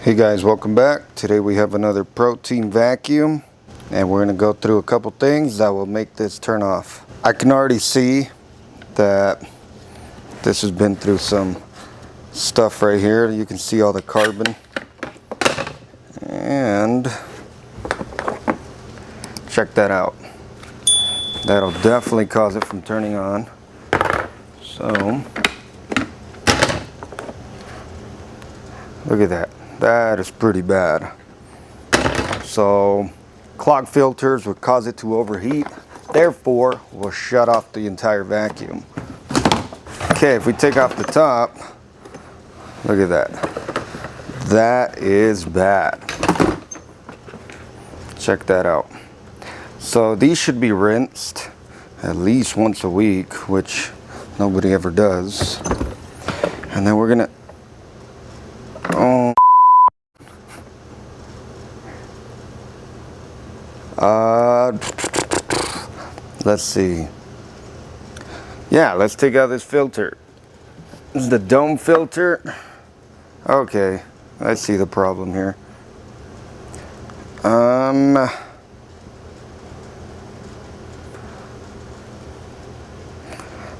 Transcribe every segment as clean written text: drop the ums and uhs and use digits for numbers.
Hey guys, welcome back. Today we have another protein vacuum and we're going to go through a couple things that will make this turn off. I can already see that this has been through some stuff right here. You can see all the carbon, and check that out. That'll definitely cause it from turning on. So look at that. That is pretty bad. So clogged filters would cause it to overheat, therefore will shut off the entire vacuum. Okay, if we take off the top, look at that. That is bad. Check that out. So these should be rinsed at least once a week, which nobody ever does. And then we're gonna, let's see. Yeah, let's take out this filter. This is the dome filter. Okay, I see the problem here.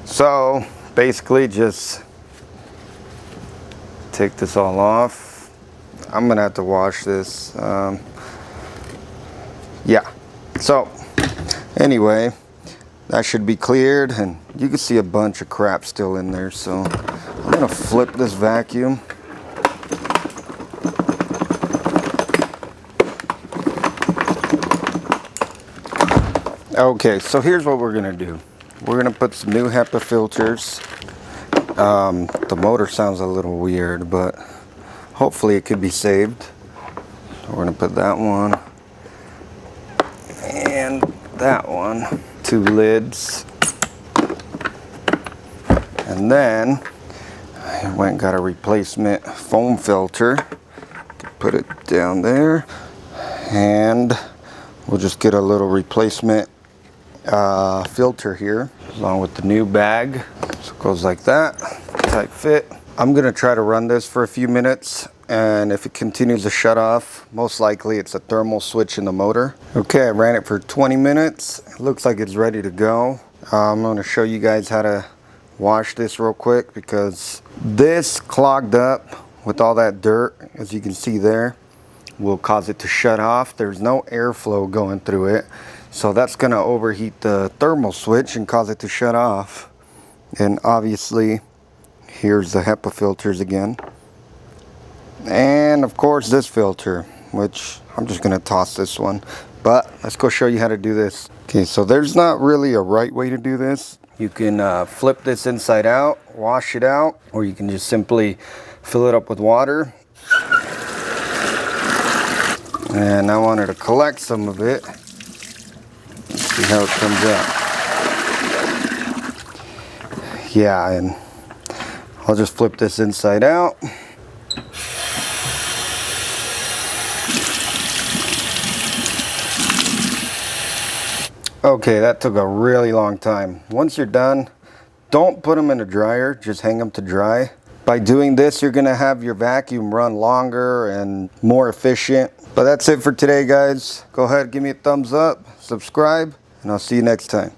So basically just take this all off. I'm gonna have to wash this. Yeah, so anyway, that should be cleared, and you can see a bunch of crap still in there. So I'm gonna flip this vacuum. Okay, so here's what we're gonna do. We're gonna put some new HEPA filters. The motor sounds a little weird, but hopefully it could be saved. So we're gonna put that one and that one, 2 lids, and then I went and got a replacement foam filter. Put it down there, and we'll just get a little replacement filter here along with the new bag. So it goes like that, tight fit. I'm gonna try to run this for a few minutes, and if it continues to shut off, most likely it's a thermal switch in the motor. Okay, I ran it for 20 minutes. It looks like it's ready to go. I'm gonna show you guys how to wash this real quick, because this clogged up with all that dirt, as you can see there, will cause it to shut off. There's no airflow going through it, so that's going to overheat the thermal switch and cause it to shut off. And obviously here's the HEPA filters again, and of course this filter, which I'm just going to toss this one, but let's go show you how to do this. Okay, so there's not really a right way to do this. You can flip this inside out, wash it out, or you can just simply fill it up with water. And I wanted to collect some of it. See how it comes out. Yeah, and I'll just flip this inside out. Okay, that took a really long time. Once you're done, don't put them in a dryer, just hang them to dry. By doing this, you're gonna have your vacuum run longer and more efficient. But that's it for today, guys. Go ahead, give me a thumbs up, subscribe, and I'll see you next time.